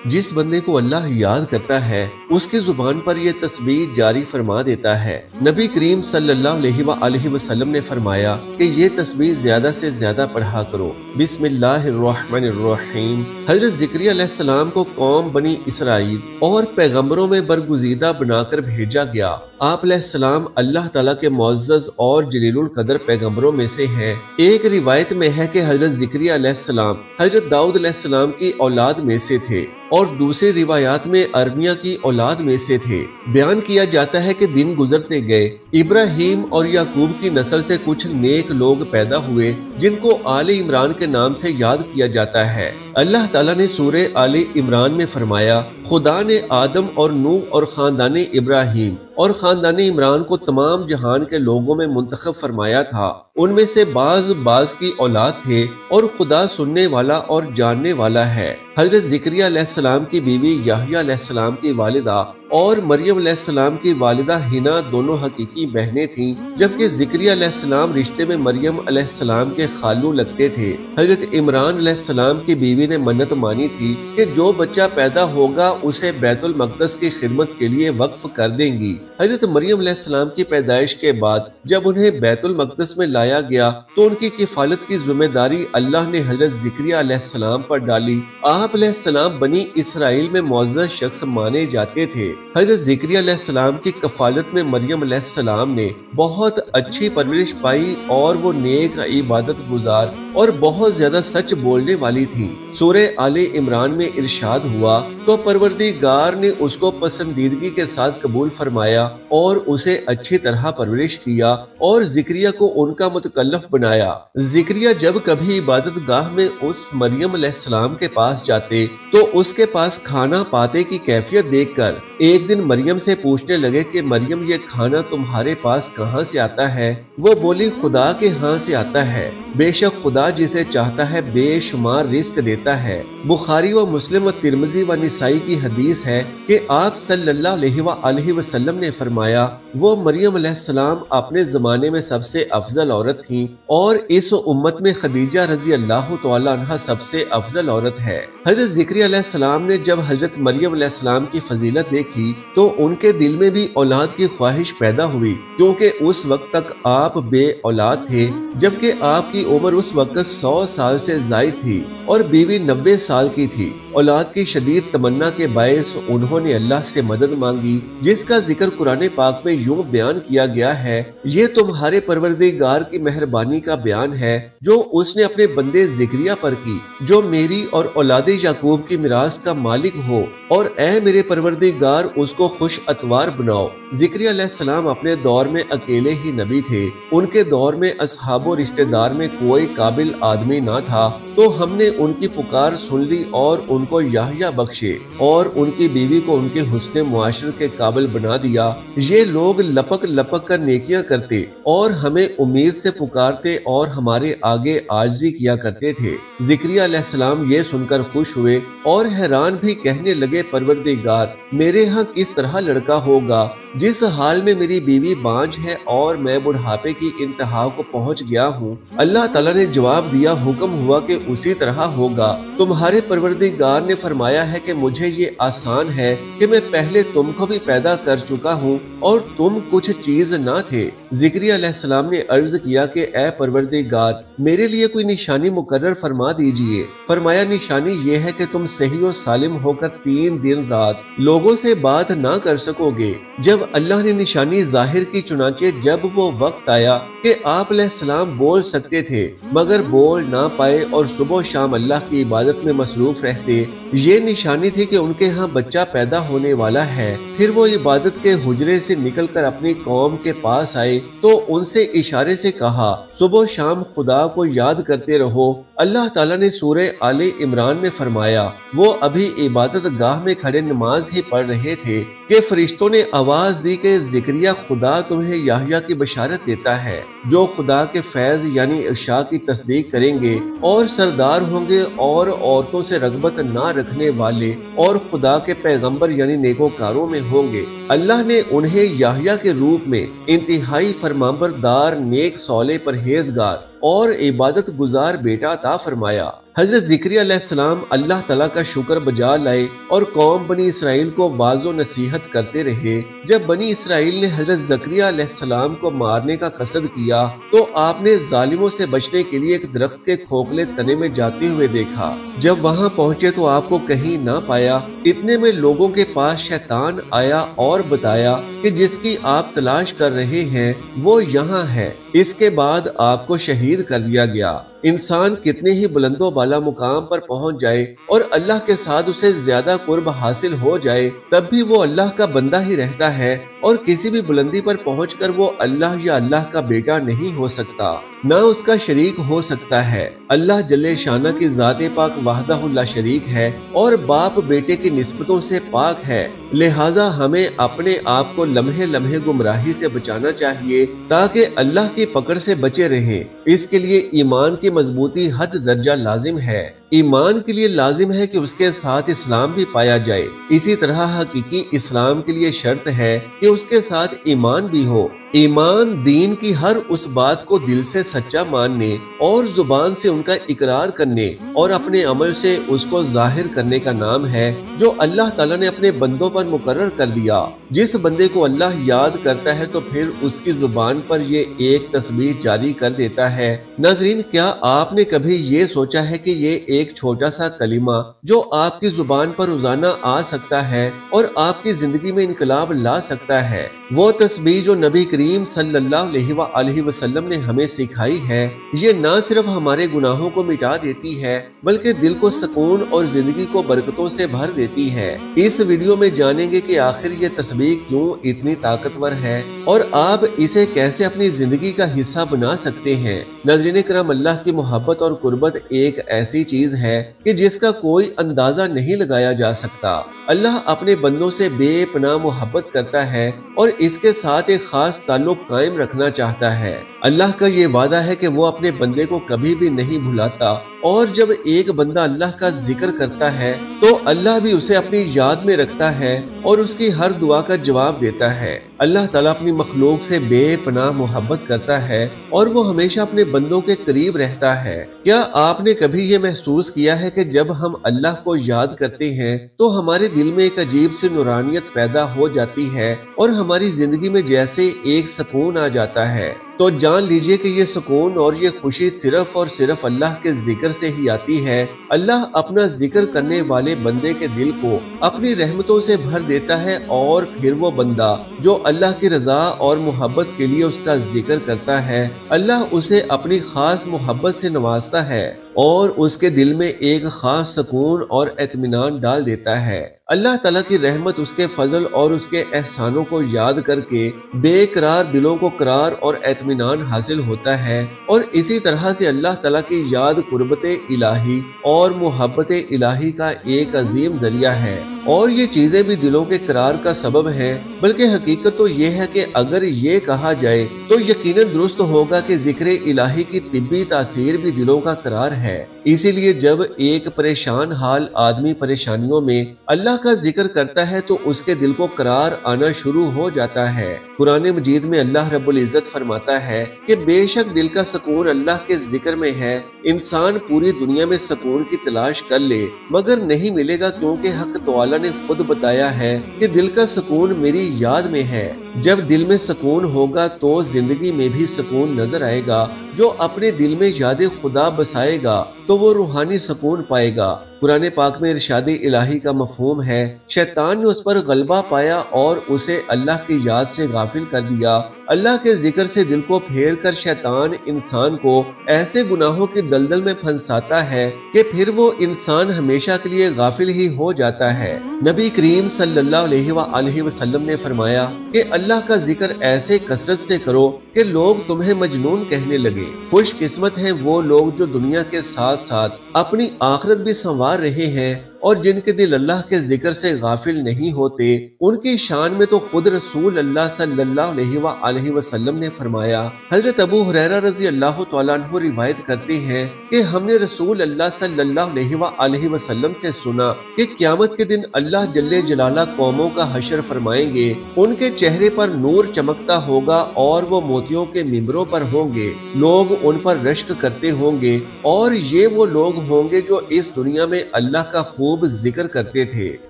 جس بندے کو اللہ یاد کرتا ہے اس کی زبان پر یہ تسبیح جاری فرما دیتا ہے۔ نبی کریم صلی اللہ علیہ وآلہ وسلم نے فرمایا کہ یہ تسبیح زیادہ سے زیادہ پڑھا کرو۔ بسم اللہ الرحمن الرحیم۔ حضرت زکریا علیہ السلام کو قوم بنی اسرائیل اور پیغمبروں میں برگزیدہ بنا کر بھیجا گیا۔ آپ علیہ السلام اللہ تعالیٰ کے معزز اور جلیل القدر پیغمبروں میں سے ہیں۔ ایک روایت میں ہے کہ حضرت زکریا علیہ السلام حضرت داؤد علیہ السلام کی اولاد میں سے تھے اور دوسری روایات میں ارمیہ کی اولاد میں سے تھے۔ بیان کیا جاتا ہے کہ دن گزرتے گئے، ابراہیم اور یعقوب کی نسل سے کچھ نیک لوگ پیدا ہوئے جن کو آل عمران کے نام سے یاد کیا جاتا ہے۔ اللہ تعالیٰ نے سورہ آل عمران میں فرمایا، خدا نے آدم اور نوح اور خاندان ابراہیم اور خاندان عمران کو تمام جہان کے لوگوں میں منتخب فرمایا تھا۔ ان میں سے بعض کی اولاد تھے اور خدا سننے والا اور جاننے والا ہے۔ حضرت زکریا علیہ السلام کی بیوی یحییٰ علیہ السلام کی والدہ اور مریم علیہ السلام کی والدہ حنا دونوں حقیقی بہنیں تھیں، جبکہ زکریا علیہ السلام رشتے میں مریم علیہ السلام کے خالو لگتے تھے۔ حضرت عمران علیہ السلام کی بیوی نے منت مانی تھی کہ جو بچہ پیدا ہوگا اسے بیت المقدس کی خدمت کے لیے وقف کر دیں گی۔ حضرت مریم علیہ السلام کی پیدائش کے بعد جب انہیں بیت المقدس میں لایا گیا تو ان کی کفالت کی ذمہ داری اللہ نے حضرت زکریا علیہ السلام پر ڈالی۔ آپ علیہ السلام بنی اسرائیل میں معزز شخص مانے جاتے تھے۔ حضرت زکریا علیہ السلام کی کفالت میں مریم علیہ السلام نے بہت اچھی پرورش پائی اور وہ نیک، عبادت گزار اور بہت زیادہ سچ بولنے والی تھی۔ سورہ آل عمران میں ارشاد ہوا، تو پروردگار نے اس کو پسندیدگی کے ساتھ قبول فرمایا اور اسے اچھی طرح پرورش کیا اور زکریا کو ان کا متکلف بنایا۔ زکریا جب کبھی عبادت گاہ میں اس مریم علیہ السلام کے پاس جاتے تو اس کے پاس کھانا پاتے کی کیفیت دیکھ کر ایک دن مریم سے پوچھنے لگے کہ مریم یہ کھانا تمہارے پاس کہاں سے آتا ہے؟ وہ بولی خدا کے ہاں سے آتا ہے، بے شک خدا جسے چاہتا ہے بے شمار رزق دیتا ہے۔ بخاری و مسلم و ترمذی و نسائی کی حدیث ہے کہ آپ صلی اللہ علیہ وآلہ وسلم نے فرمایا، وہ مریم علیہ السلام اپنے زمانے میں سب سے افضل عورت تھیں اور اس امت میں خدیجہ رضی اللہ تعالی عنہا سب سے افضل عورت ہے۔ حضرت زکریا علیہ السلام نے جب حضرت مریم علیہ السلام کی فضیلت دیکھی تو ان کے دل میں بھی اولاد کی خواہش پیدا ہوئی، کیونکہ اس وقت تک آپ بے اولاد تھے، جبکہ آپ کی عمر اس وقت 100 سال سے زائد تھی اور بیوی 90 سال کی تھی۔ اولاد کی شدید تمنا کے باعث انہوں نے اللہ سے مدد مانگی، جس کا ذکر قرآن پاک میں یوں بیان کیا گیا ہے، یہ تمہارے پروردگار کی مہربانی کا بیان ہے جو اس نے اپنے بندے زکریا پر کی، جو میری اور اولاد یعقوب کی میراث کا مالک ہو، اور اے میرے پروردگار اس کو خوش اتوار بناؤ۔ زکریا علیہ السلام اپنے دور میں اکیلے ہی نبی تھے، ان کے دور میں اصحاب و رشتہ دار میں کوئی قابل آدمی نہ تھا، تو ہم نے ان کی پکار سن لی اور ان کو یحییٰ بخشے اور ان کی بیوی کو ان کے حسن معاشرت کے قابل بنا دیا۔ یہ لوگ لپک لپک کر نیکیاں کرتے اور ہمیں امید سے پکارتے اور ہمارے آگے عاجزی کیا کرتے تھے۔ زکریا علیہ السلام یہ سن کر خوش ہوئے اور حیران بھی، کہنے لگے پروردگار میرے ہاں کس طرح لڑکا ہوگا جس حال میں میری بیوی بانجھ ہے اور میں بڑھاپے کی انتہا کو پہنچ گیا ہوں؟ اللہ تعالیٰ نے جواب دیا، حکم ہوا کہ اسی طرح ہوگا۔ تمہارے پروردگار نے فرمایا ہے کہ مجھے یہ آسان ہے کہ میں پہلے تم کو بھی پیدا کر چکا ہوں اور تم کچھ چیز نہ تھے۔ زکریا علیہ السلام نے عرض کیا کہ اے پروردگار میرے لیے کوئی نشانی مقرر فرما دیجئے۔ فرمایا نشانی یہ ہے کہ تم صحیح و سالم ہو کر 3 دن رات لوگوں سے بات نہ کر سکو گے۔ جب اللہ نے نشانی ظاہر کی، چنانچہ جب وہ وقت آیا کہ آپ علیہ السلام بول سکتے تھے مگر بول نہ پائے اور صبح و شام اللہ کی عبادت میں مصروف رہتے، یہ نشانی تھی کہ ان کے ہاں بچہ پیدا ہونے والا ہے۔ پھر وہ عبادت کے حجرے سے نکل کر اپنی قوم کے پاس آئے تو ان سے اشارے سے کہا صبح و شام خدا کو یاد کرتے رہو۔ اللہ تعالیٰ نے سورہ آل عمران میں فرمایا، وہ ابھی عبادت گاہ میں کھڑے نماز ہی پڑھ رہے تھے کہ فرشتوں نے آواز دی کہ زکریا خدا تمہیں یحییٰ کی بشارت دیتا ہے، جو خدا کے فیض یعنی عشاء کی تصدیق کریں گے اور سردار ہوں گے اور عورتوں سے رغبت نہ رکھنے والے اور خدا کے پیغمبر یعنی نیکوکاروں میں ہوں گے۔ اللہ نے انہیں یحییٰ کے روپ میں انتہائی فرمانبردار، نیک، صالح، پرہیزگار اور عبادت گزار بیٹا عطا فرمایا۔ حضرت زکریا علیہ السلام اللہ تعالیٰ کا شکر بجا لائے اور قوم بنی اسرائیل کو واعظ و نصیحت کرتے رہے۔ جب بنی اسرائیل نے حضرت زکریا علیہ السلام کو مارنے کا قصد کیا تو آپ نے ظالموں سے بچنے کے لیے ایک درخت کے کھوکھلے تنے میں جاتے ہوئے دیکھا۔ جب وہاں پہنچے تو آپ کو کہیں نہ پایا۔ اتنے میں لوگوں کے پاس شیطان آیا اور بتایا کہ جس کی آپ تلاش کر رہے ہیں وہ یہاں ہے۔ اس کے بعد آپ کو شہید کر دیا گیا۔ انسان کتنے ہی بلند و بالا مقام پر پہنچ جائے اور اللہ کے ساتھ اسے زیادہ قرب حاصل ہو جائے تب بھی وہ اللہ کا بندہ ہی رہتا ہے اور کسی بھی بلندی پر پہنچ کر وہ اللہ یا اللہ کا بیٹا نہیں ہو سکتا، نہ اس کا شریک ہو سکتا ہے۔ اللہ جل شانہ کی ذات پاک وحدہ لا شریک ہے اور باپ بیٹے کی نسبتوں سے پاک ہے، لہٰذا ہمیں اپنے آپ کو لمحے لمحے گمراہی سے بچانا چاہیے تاکہ اللہ کی پکڑ سے بچے رہیں۔ اس کے لیے ایمان کی مضبوطی حد درجہ لازم ہے۔ ایمان کے لیے لازم ہے کہ اس کے ساتھ اسلام بھی پایا جائے، اسی طرح حقیقی اسلام کے لیے شرط ہے کہ اس کے ساتھ ایمان بھی ہو۔ ایمان دین کی ہر اس بات کو دل سے سچا ماننے اور زبان سے ان کا اقرار کرنے اور اپنے عمل سے اس کو ظاہر کرنے کا نام ہے جو اللہ تعالیٰ نے اپنے بندوں پر مقرر کر دیا۔ جس بندے کو اللہ یاد کرتا ہے تو پھر اس کی زبان پر یہ ایک تسبیح جاری کر دیتا ہے۔ ناظرین، کیا آپ نے کبھی یہ سوچا ہے کہ یہ ایک چھوٹا سا کلمہ جو آپ کی زبان پر روزانہ آ سکتا ہے اور آپ کی زندگی میں انقلاب لا سکتا ہے، وہ تسبیح جو نبی کریم صلی اللہ علیہ وآلہ وسلم نے ہمیں سکھائی ہے، یہ نہ صرف ہمارے گناہوں کو مٹا دیتی ہے بلکہ دل کو سکون اور زندگی کو برکتوں سے بھر دیتی ہے۔ اس ویڈیو میں جانیں گے کہ آخر یہ تسبیح کیوں اتنی طاقتور ہے اور آپ اسے کیسے اپنی زندگی کا حصہ بنا سکتے ہیں۔ ناظرین کرام، اللہ کی محبت اور قربت ایک ایسی چیز ہے کہ جس کا کوئی اندازہ نہیں لگایا جا سکتا۔ اللہ اپنے بندوں سے بے پناہ محبت کرتا ہے اور اس کے ساتھ ایک خاص تعلق قائم رکھنا چاہتا ہے۔ اللہ کا یہ وعدہ ہے کہ وہ اپنے بندے کو کبھی بھی نہیں بھلاتا، اور جب ایک بندہ اللہ کا ذکر کرتا ہے تو اللہ بھی اسے اپنی یاد میں رکھتا ہے اور اس کی ہر دعا کا جواب دیتا ہے۔ اللہ تعالیٰ اپنی مخلوق سے بے پناہ محبت کرتا ہے اور وہ ہمیشہ اپنے بندوں کے قریب رہتا ہے۔ کیا آپ نے کبھی یہ محسوس کیا ہے کہ جب ہم اللہ کو یاد کرتے ہیں تو ہمارے دل میں ایک عجیب سی نورانیت پیدا ہو جاتی ہے اور ہماری زندگی میں جیسے ایک سکون آ جاتا ہے؟ تو جان لیجئے کہ یہ سکون اور یہ خوشی صرف اور صرف اللہ کے ذکر سے ہی آتی ہے۔ اللہ اپنا ذکر کرنے والے بندے کے دل کو اپنی رحمتوں سے بھر دیتا ہے اور پھر وہ بندہ جو اللہ کی رضا اور محبت کے لیے اس کا ذکر کرتا ہے، اللہ اسے اپنی خاص محبت سے نوازتا ہے اور اس کے دل میں ایک خاص سکون اور اطمینان ڈال دیتا ہے۔ اللہ تعالیٰ کی رحمت، اس کے فضل اور اس کے احسانوں کو یاد کر کے بے قرار دلوں کو قرار اور اطمینان حاصل ہوتا ہے، اور اسی طرح سے اللہ تعالیٰ کی یاد قربت الہی اور محبت الہی کا ایک عظیم ذریعہ ہے، اور یہ چیزیں بھی دلوں کے قرار کا سبب ہیں۔ بلکہ حقیقت تو یہ ہے کہ اگر یہ کہا جائے تو یقیناً درست ہوگا کہ ذکر الہی کی طبی تاثیر بھی دلوں کا قرار ہے۔ اسی لیے جب ایک پریشان حال آدمی پریشانیوں میں اللہ کا ذکر کرتا ہے تو اس کے دل کو قرار آنا شروع ہو جاتا ہے۔ قرآن مجید میں اللہ رب العزت فرماتا ہے کہ بے شک دل کا سکون اللہ کے ذکر میں ہے۔ انسان پوری دنیا میں سکون کی تلاش کر لے مگر نہیں ملے گا، کیونکہ حق تعالی نے خود بتایا ہے کہ دل کا سکون میری یاد میں ہے۔ جب دل میں سکون ہوگا تو زندگی میں بھی سکون نظر آئے گا۔ جو اپنے دل میں یاد خدا بسائے گا تو وہ روحانی سکون پائے گا۔ قرآن پاک میں ارشاد الہی کا مفہوم ہے، شیطان نے اس پر غلبہ پایا اور اسے اللہ کی یاد سے غافل کر دیا۔ اللہ کے ذکر سے دل کو پھیر کر شیطان انسان کو ایسے گناہوں کی دلدل میں پھنساتا ہے کہ پھر وہ انسان ہمیشہ کے لیے غافل ہی ہو جاتا ہے۔ نبی کریم صلی اللہ علیہ وآلہ وسلم نے فرمایا کہ اللہ کا ذکر ایسے کثرت سے کرو کہ لوگ تمہیں مجنون کہنے لگے۔ خوش قسمت ہیں وہ لوگ جو دنیا کے ساتھ ساتھ اپنی آخرت بھی سنوار رہے ہیں اور جن کے دل اللہ کے ذکر سے غافل نہیں ہوتے، ان کی شان میں تو خود رسول اللہ صلی اللہ علیہ وآلہ وسلم نے فرمایا۔ حضرت ابو ہریرہ رضی اللہ تعالیٰ عنہ روایت کرتے ہیں کہ ہم نے رسول اللہ صلی اللہ علیہ وآلہ وسلم سے سنا کہ قیامت کے دن اللہ جل جلالہ قوموں کا حشر فرمائیں گے، ان کے چہرے پر نور چمکتا ہوگا اور وہ موتیوں کے ممبروں پر ہوں گے، لوگ ان پر رشک کرتے ہوں گے، اور یہ وہ لوگ ہوں گے جو اس دنیا میں اللہ کا خوب ذکر کرتے تھے۔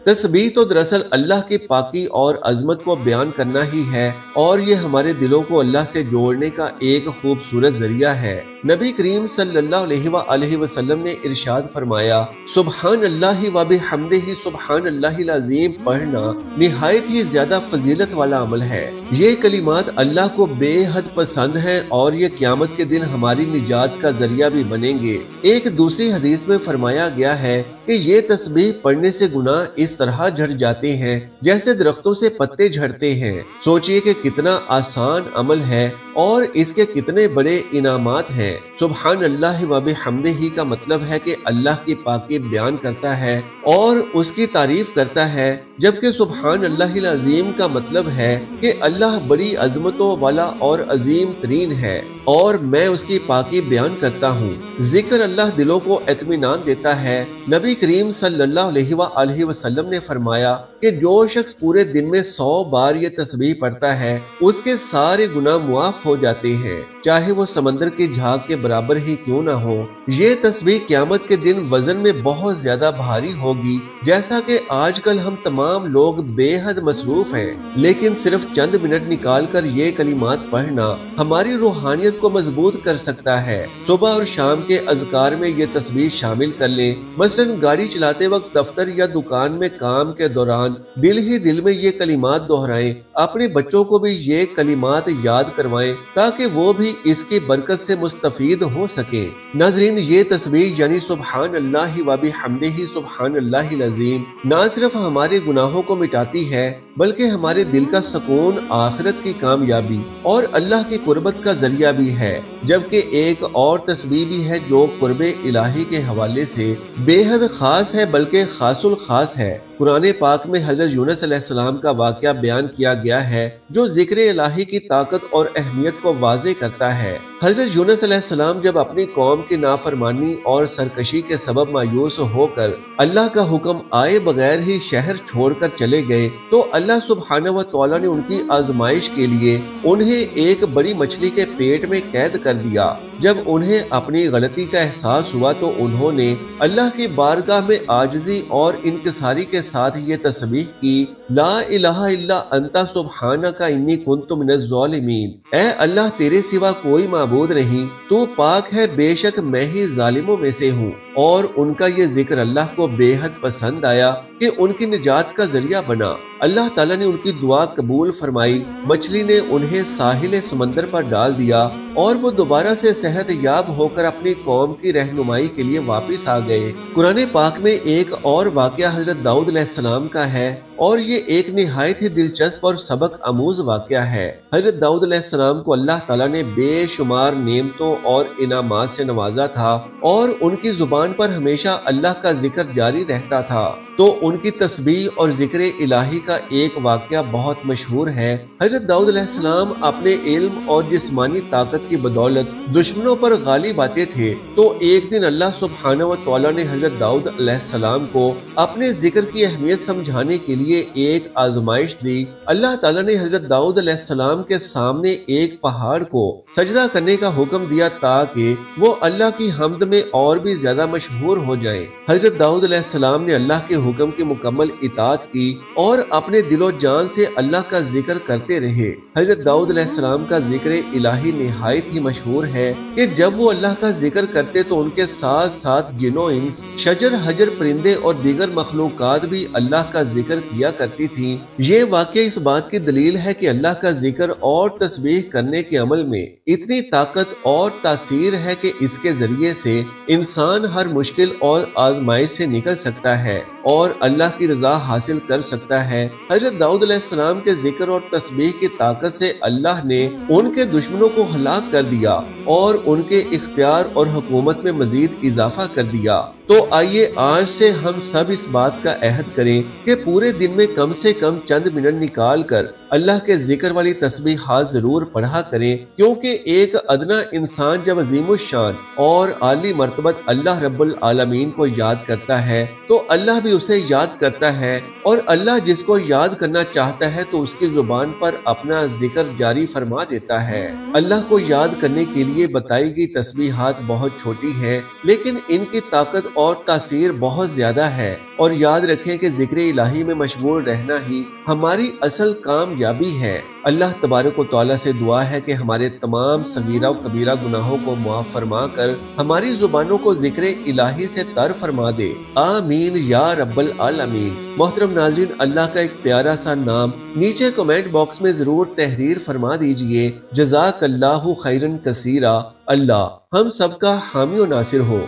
تسبیح تو دراصل اللہ کی پاکی اور عظمت کو بیان کرنا ہی ہے، اور یہ ہمارے دلوں کو اللہ سے جوڑنے کا ایک خوبصورت ذریعہ ہے۔ نبی کریم صلی اللہ علیہ وآلہ وسلم نے ارشاد فرمایا، سبحان اللہ و بحمدہ سبحان اللہ العظیم پڑھنا نہایت ہی زیادہ فضیلت والا عمل ہے۔ یہ کلمات اللہ کو بے حد پسند ہیں اور یہ قیامت کے دن ہماری نجات کا ذریعہ بھی بنیں گے۔ ایک دوسری حدیث میں فرمایا گیا ہے کہ یہ تسبیح پڑھنے سے گناہ اس طرح جھڑ جاتے ہیں جیسے درختوں سے پتے جھڑتے ہیں۔ سوچئے کہ کتنا آسان عمل ہے اور اس کے کتنے بڑے انعامات ہیں۔ سبحان اللہ و بحمدہ کا مطلب ہے کہ اللہ کی پاکی بیان کرتا ہے اور اس کی تعریف کرتا ہے، جبکہ سبحان اللہ العظیم کا مطلب ہے کہ اللہ بڑی عظمتوں والا اور عظیم ترین ہے اور میں اس کی پاکی بیان کرتا ہوں۔ ذکر اللہ دلوں کو اطمینان دیتا ہے۔ نبی کریم صلی اللہ علیہ وآلہ وسلم نے فرمایا کہ جو شخص پورے دن میں 100 بار یہ تسبیح پڑھتا ہے، اس کے سارے گناہ معاف ہو جاتے ہیں، چاہے وہ سمندر کی جھاگ کے برابر ہی کیوں نہ ہو۔ یہ تسبیح قیامت کے دن وزن میں بہت زیادہ بھاری ہوگی، جیسا کہ آج کل ہم تمام لوگ بے حد مصروف ہیں، لیکن صرف چند منٹ نکال کر یہ کلمات پڑھنا ہماری روحانیت کو مضبوط کر سکتا ہے۔ صبح اور شام کے اذکار میں یہ تسبیح شامل کر لیں۔ مثلاً گاڑی چلاتے وقت، دفتر یا دکان میں کام کے دوران دل ہی دل میں یہ کلمات دہرائیں۔ اپنے بچوں کو بھی یہ کلمات یاد کروائیں تاکہ وہ بھی اس کی برکت سے مستفید ہو سکیں۔ ناظرین، یہ تسبیح یعنی سبحان اللہ و بحمدہ سبحان اللہ العظیم نہ صرف ہمارے گناہوں کو مٹاتی ہے بلکہ ہمارے دل کا سکون، آخرت کی کامیابی اور اللہ کی قربت کا ذریعہ بھی ہے۔ جبکہ ایک اور تسبیح بھی ہے جو قرب الہی کے حوالے سے بے حد خاص ہے بلکہ خاص الخاص ہے۔ قرآن پاک میں حضرت یونس علیہ السلام کا واقعہ بیان کیا گیا ہے جو ذکر الہی کی طاقت اور اہمیت کو واضح کرتا ہے۔ حضرت یونس علیہ السلام جب اپنی قوم کی نافرمانی اور سرکشی کے سبب مایوس ہو کر اللہ کا حکم آئے بغیر ہی شہر چھوڑ کر چلے گئے تو اللہ سبحانہ و تعالیٰ نے ان کی آزمائش کے لیے انہیں ایک بڑی مچھلی کے پیٹ میں قید کر دیا۔ جب انہیں اپنی غلطی کا احساس ہوا تو انہوں نے اللہ کی بارگاہ میں عاجزی اور انکساری کے ساتھ یہ تسبیح کی، لا الہ الا انت سبحانک انی کنت من الظالمین۔ اے اللہ، تیرے سوا کوئی معبود نہیں، تو پاک ہے، بے شک میں ہی ظالموں میں سے ہوں۔ اور ان کا یہ ذکر اللہ کو بے حد پسند آیا کہ ان کی نجات کا ذریعہ بنا۔ اللہ تعالیٰ نے ان کی دعا قبول فرمائی، مچھلی نے انہیں ساحل سمندر پر ڈال دیا اور وہ دوبارہ سے صحت یاب ہو کر اپنی قوم کی رہنمائی کے لیے واپس آ گئے۔ قرآن پاک میں ایک اور واقعہ حضرت داؤد علیہ السلام کا ہے اور یہ ایک نہایت ہی دلچسپ اور سبق آموز واقعہ ہے۔ حضرت داؤد علیہ السلام کو اللہ تعالیٰ نے بے شمار نعمتوں اور انعامات سے نوازا تھا اور ان کی زبان پر ہمیشہ اللہ کا ذکر جاری رہتا تھا، تو ان کی تسبیح اور ذکر الہی کا ایک واقعہ بہت مشہور ہے۔ حضرت داؤد علیہ السلام اپنے علم اور جسمانی طاقت کی بدولت دشمنوں پر غالب آتے تھے، تو ایک دن اللہ سبحانہ و تعالیٰ نے حضرت داؤد علیہ السلام کو اپنے ذکر کی اہمیت سمجھانے کے لیے ایک آزمائش دی۔ اللہ تعالیٰ نے حضرت داؤد علیہ السلام کے سامنے ایک پہاڑ کو سجدہ کرنے کا حکم دیا تاکہ وہ اللہ کی حمد میں اور بھی زیادہ مشہور ہو جائیں۔ حضرت داؤد علیہ السلام نے اللہ کے حکم کی مکمل اطاعت کی اور اپنے دل و جان سے اللہ کا ذکر کرتے رہے۔ حضرت داؤد علیہ السلام کا ذکر الہی نہایت ہی مشہور ہے کہ جب وہ اللہ کا ذکر کرتے تو ان کے ساتھ ساتھ جن و انس، شجر حجر، پرندے اور دیگر مخلوقات بھی اللہ کا ذکر کیا کرتی تھیں۔ یہ واقعہ اس بات کی دلیل ہے کہ اللہ کا ذکر اور تسبیح کرنے کے عمل میں اتنی طاقت اور تاثیر ہے کہ اس کے ذریعے سے انسان ہر مشکل اور آزمائش سے نکل سکتا ہے اور اللہ کی رضا حاصل کر سکتا ہے۔ حضرت داؤد علیہ السلام کے ذکر اور تسبیح کی طاقت سے اللہ نے ان کے دشمنوں کو ہلاک کر دیا اور ان کے اختیار اور حکومت میں مزید اضافہ کر دیا۔ تو آئیے آج سے ہم سب اس بات کا عہد کریں کہ پورے دن میں کم سے کم چند منٹ نکال کر اللہ کے ذکر والی تسبیحات ضرور پڑھا کریں، کیونکہ ایک ادنا انسان جب عظیم الشان اور عالی مرتبت اللہ رب العالمین کو یاد کرتا ہے تو اللہ بھی اسے یاد کرتا ہے، اور اللہ جس کو یاد کرنا چاہتا ہے تو اس کی زبان پر اپنا ذکر جاری فرما دیتا ہے۔ اللہ کو یاد کرنے کے لیے بتائی گئی تسبیحات بہت چھوٹی ہیں، لیکن ان کی طاقت اور تاثیر بہت زیادہ ہے، اور یاد رکھیں کہ ذکر الہی میں مشغول رہنا ہی ہماری اصل کامیابی ہے۔ اللہ تبارک و تعالیٰ سے دعا ہے کہ ہمارے تمام صغیرہ و کبیرہ گناہوں کو معاف فرما کر ہماری زبانوں کو ذکر الہی سے تر فرما دے، آمین یا رب العالمین۔ محترم ناظرین، اللہ کا ایک پیارا سا نام نیچے کمنٹ باکس میں ضرور تحریر فرما دیجئے۔ جزاک اللہ خیرن کثیرا۔ اللہ ہم سب کا حامی و ناصر ہو۔